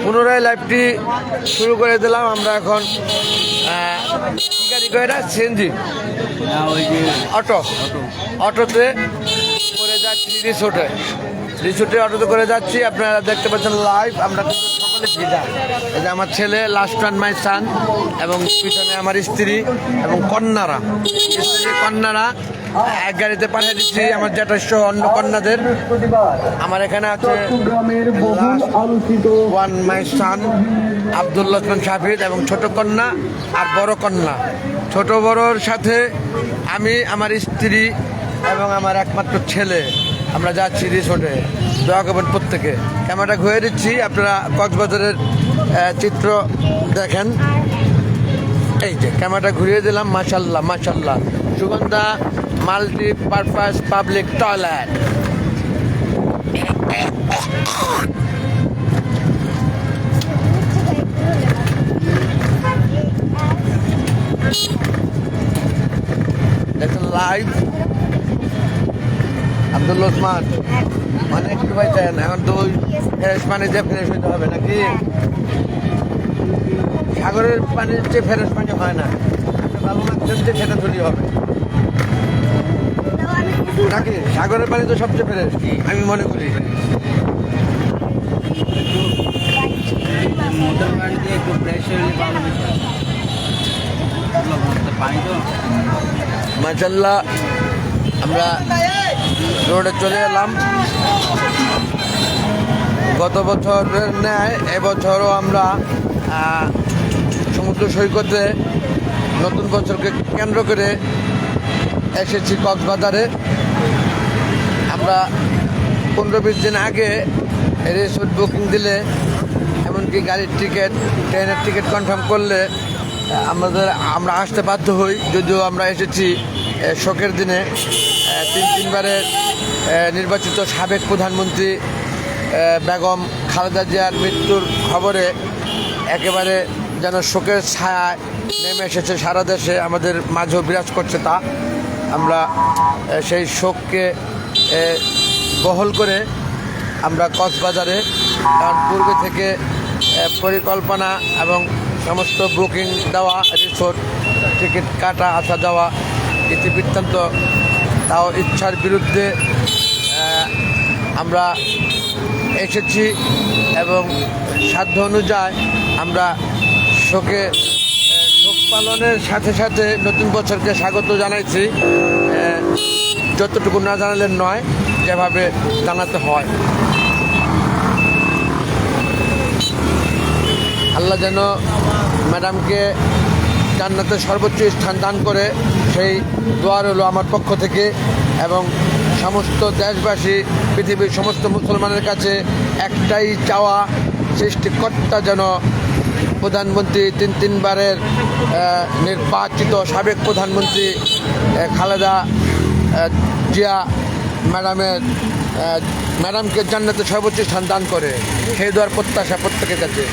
পুনরায় লাইভটি শুরু করে দিলাম। আমরা এখন কি গাড়ি করে সিএনজি অটোতে করে যাচ্ছি রিসোর্টে অটোতে করে যাচ্ছি। আপনারা দেখতে পাচ্ছেন লাইভ। আমরা কিন্তু সকলে ভিজা। এই যে আমার ছেলে, লাস্ট ওয়ান মাই সান, এবং পিছনে আমার স্ত্রী এবং কন্যারা এক গাড়িতে পাঠিয়ে দিচ্ছি আমার জ্যাঠার সহ অন্য কন্যাদের। আমার এখানে আছে ওয়ান মাই সান আব্দুল্লাহ শাফিদ এবং ছোট কন্যা আর বড় কন্যা। ছোট বড়র সাথে আমি, আমার স্ত্রী এবং আমার একমাত্র ছেলে। আমরা যাচ্ছি রিসোর্টে। দোয়া করবেন প্রত্যেকে। ক্যামেরাটা ঘুরে দিচ্ছি, আপনারা কক্সবাজারের চিত্র দেখেন। এই যে ক্যামেরাটা ঘুরিয়ে দিলাম। মাশাল্লাহ সুগন্ধা মাল্টিপারপাস পাবলিক টয়লেট। দেখুন লাইভ আব্দুল ওসমান মানে একটু পাইছেন। এখন তো ফ্রেশ পানি দিয়ে ফ্রেশ হইতে হবে নাকি? সাগরের পানির চেয়ে ফ্রেশ পানি হয় না। ভালো লাগছেন যে সেটা তৈরি হবে নাকি? সাগরের পানি তো সবচেয়ে ফ্রেশ আমি মনে করি। মাশাল্লাহ আমরা রোডে চলে এলাম। গত বছরের ন্যায় এবছরও আমরা সমুদ্র সৈকতে নতুন বছরকে কেন্দ্র করে এসেছি কক্সবাজারে। আমরা 15-20 দিন আগে রিসোর্ট বুকিং দিলে, এমনকি গাড়ির টিকিট, ট্রেনের টিকিট কনফার্ম করলে আমরা আসতে বাধ্য হই। যদিও আমরা এসেছি শোকের দিনে। তিনবারের নির্বাচিত সাবেক প্রধানমন্ত্রী বেগম খালেদা জিয়ার মৃত্যুর খবরে একেবারে যেন শোকের ছায়া নেমে এসেছে সারা দেশে। আমাদের মাঝেও বিরাজ করছে তা। আমরা সেই শোককে বহল করে আমরা কক্সবাজারে, কারণ পূর্বে থেকে পরিকল্পনা এবং সমস্ত বুকিং দেওয়া, রিসোর্ট টিকিট কাটা, আসা যাওয়া ইতিবৃত্তান্ত, তাও ইচ্ছার বিরুদ্ধে আমরা এসেছি এবং সাধ্য অনুযায়ী আমরা শোক পালনের সাথে সাথে নতুন বছরকে স্বাগত জানাইছি। যতটুকু না জানালে নয়, যেভাবে জানাতে হয়। আল্লাহ যেন ম্যাডামকে জান্নাতের সর্বোচ্চ স্থান দান করে, সেই দোয়া রইল আমার পক্ষ থেকে। এবং সমস্ত দেশবাসী, পৃথিবীর সমস্ত মুসলমানের কাছে একটাই চাওয়া, সৃষ্টিকর্তা যেন প্রধানমন্ত্রী তিনবারের নির্বাচিত সাবেক প্রধানমন্ত্রী খালেদা জিয়া ম্যাডামকে জান্নাতের সর্বোচ্চ স্থান দান করে, সেই দোয়ার প্রত্যাশা প্রত্যেকের কাছে।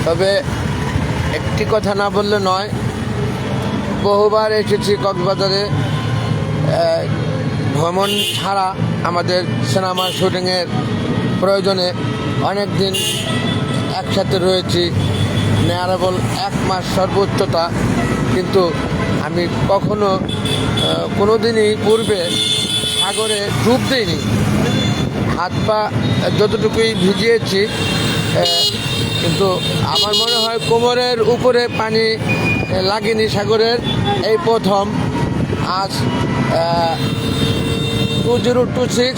তবে একটি কথা না বললে নয়, বহুবার এসেছি কক্সবাজারে। ভ্রমণ ছাড়া আমাদের সিনেমার শুটিংয়ের প্রয়োজনে অনেক দিন একসাথে রয়েছি, নেয়ারেবল 1 মাস সর্বোচ্চতা। কিন্তু আমি কখনো কোনো দিনই পূর্বে সাগরে ডুব দিইনি। হাত পা যতটুকুই ভিজিয়েছি, কিন্তু আমার মনে হয় কোমরের উপরে পানি লাগেনি সাগরের। এই প্রথম। আজ 2026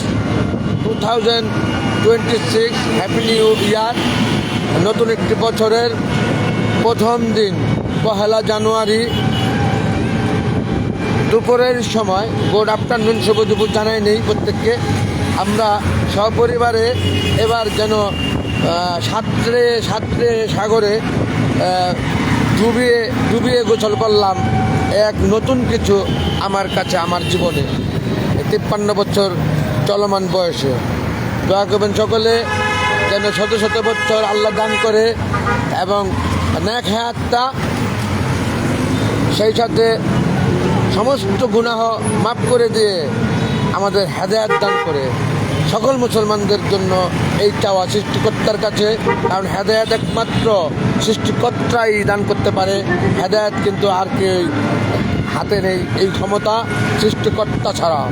হ্যাপি নিউ ইয়ার। নতুন একটি বছরের প্রথম দিন, 1 জানুয়ারি দুপুরের সময়। গুড আফটারনুন, শুভ দুপুর জানাই নেই প্রত্যেককে। আমরা সপরিবারে এবার যেন সাঁতরে সাগরে ডুবিয়ে ডুবিয়ে গোসল করলাম এক নতুন কিছু আমার কাছে আমার জীবনে 53 বছর চলমান বয়সে। দোয়া করবেন সকলে যেন শত শত বছর আল্লাহ দান করে এবং নেক হায়াতটা, সেই সাথে সমস্ত গুনাহ মাফ করে দিয়ে আমাদের হেদায়েত দান করে। সকল মুসলমানদের জন্য এই চাওয়া সৃষ্টিকর্তার কাছে, কারণ হেদায়েত একমাত্র সৃষ্টিকর্তাই দান করতে পারে। হেদায়েত কিন্তু আর কেউ হাতে নেই এই ক্ষমতা সৃষ্টিকর্তা ছাড়া।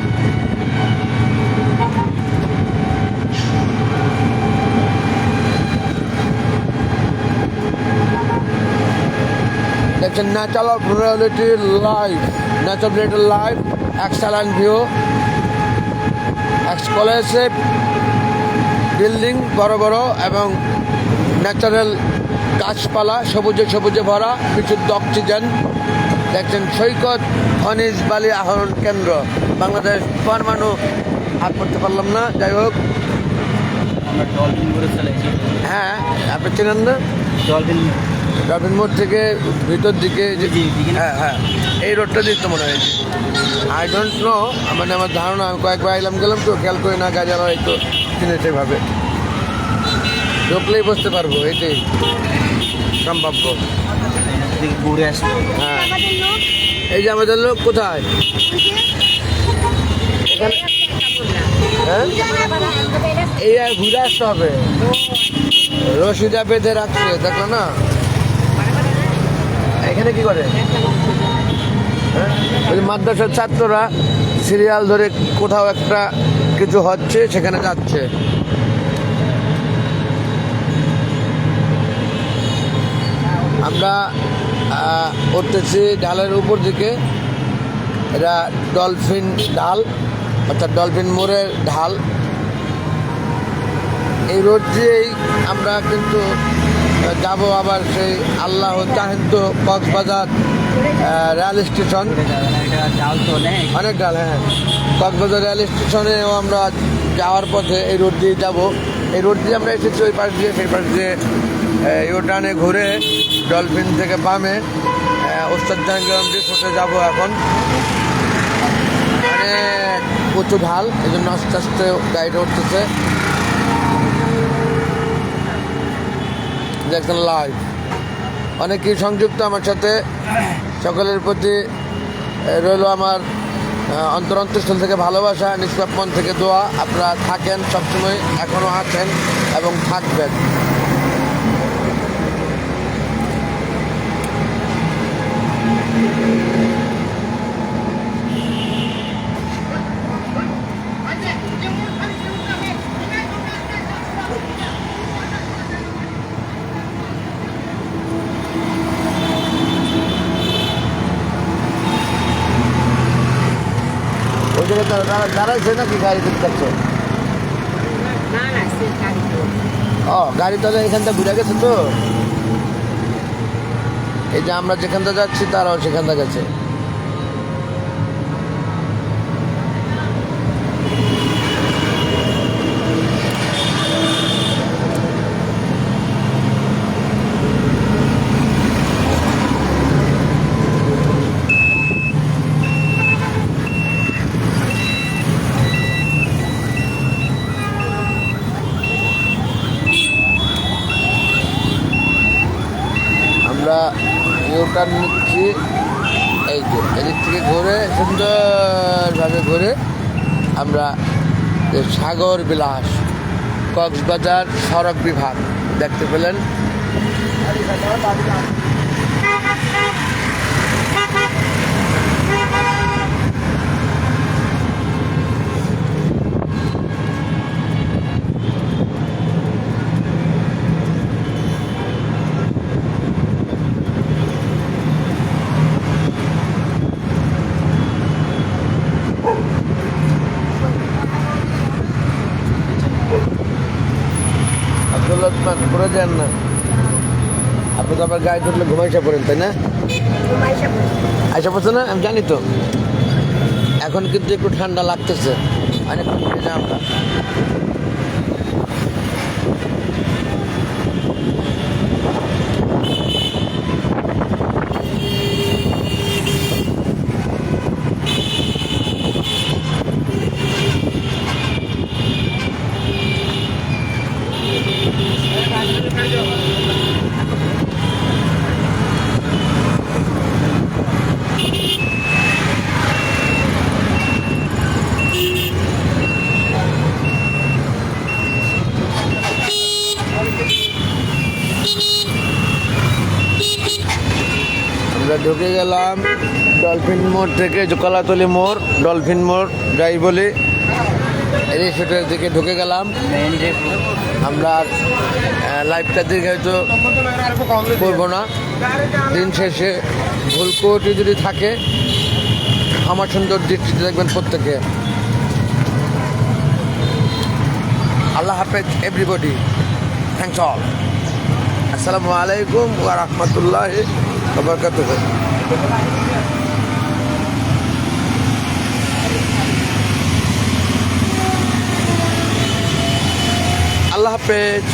দেখছেন natural reality life, natural reality life, excellent view, exclusive building বড় বড় এবং ন্যাচারাল গাছপালা সবুজে সবুজে ভরা, বিশুদ্ধ অক্সিজেন। দেখছেন সৈকত খনিজ বালি আহরণ কেন্দ্র বাংলাদেশ পরমাণু হাত করতে পারলাম না, যাই হোক। হ্যাঁ, আপনি চেনেন না? ডলফিন মোড় থেকে ভিতর দিকে, হ্যাঁ হ্যাঁ, এই রোডটা দেখতে মনে হয়েছে। আই ডোন্ট নো, মানে আমার ধারণা, আমি কয়েকবার আইলাম গেলাম তো খেয়াল করি না, গাড়ি আবার হয়তো চিনে সেভাবে ঢুকলেই বুঝতে পারবো, এটাই সম্ভাব্য। ঘুরে আসবো। হ্যাঁ, এই যে আমাদের লোক কোথায়? এখানে হ্যাঁ, এই আর ঘুরে আসতে হবে। রশিদা বেঁধে রাখছে, দেখলো না? এখানে কি করে? হ্যাঁ, ওই মাদ্রাসার ছাত্ররা সিরিয়াল ধরে কোথাও একটা কিছু হচ্ছে, সেখানে যাচ্ছে। আমরা উঠতেছি ঢালের উপর দিকে, এটা ডলফিন ঢাল, অর্থাৎ ডলফিন মোড়ের ঢাল। এই রোড দিয়েই আমরা কিন্তু যাব আবার সেই আল্লাহ চাহেন তো কক্সবাজার রেল স্টেশন। অনেক ডাল, হ্যাঁ, কক্সবাজার রেল স্টেশনেও আমরা যাওয়ার পথে এই রোড দিয়ে যাব। এই রোড দিয়ে আমরা এসেছি ওই পাশ দিয়ে, সেই পাশ দিয়ে ইউটার্নে ঘুরে ডলফিন থেকে বামে ওস্তাদ জাহাঙ্গীর রিসোর্টে যাবো। এখন মানে প্রচুর ঢাল, এই জন্য আস্তে আস্তে গাড়িটা উঠতেছে। দেখছেন লাইভ, অনেকেই সংযুক্ত আমার সাথে। সকলের প্রতি রইল আমার অন্তরস্থল থেকে ভালোবাসা, নিষ্পাপ মন থেকে দোয়া। আপনারা থাকেন সবসময়, এখনও আছেন এবং থাকবেন। ওই জায়গায় দাঁড়াইছে নাকি গাড়ি দেখতে? ও, গাড়ি তাহলে এখানটা ঘুরে গেছে তো। এই যে আমরা যেখানটা যাচ্ছি তারাও সেখানটা গেছে। আমরা ইউটার্ন নিচ্ছি, এই যে এদিক থেকে ঘুরে সুন্দরভাবে ঘুরে আমরা সাগর বিলাস কক্সবাজার সড়ক বিভাগ দেখতে পেলেন। ঘুরে যান না, আপনি তো আবার গায়ে ধরলে ঘুমাইসা পড়েন, তাই না? আইসা পড়ছে না, আমি জানি তো। এখন কিন্তু একটু ঠান্ডা লাগতেছে, অনেক আমরা আমরা ঢুকে গেলাম ডলফিন মোড় থেকে, যে কলাতলি মোড় ডলফিন মোড় যাই বলি, রিসোর্টের দিকে ঢুকে গেলাম। আমরা লাইভটা দিকে হয়তো করবো না, দিন শেষে ভুল কোটি যদি থাকে আমার সুন্দর দৃষ্টিতে দেখবেন প্রত্যেকে। আল্লাহ হাফেজ এভরিবডি, থ্যাংকস অল। আসসালামু আলাইকুম ওয়া রাহমাতুল্লাহি ওয়া বারাকাতুহু। আল্লাহ হাফেজ।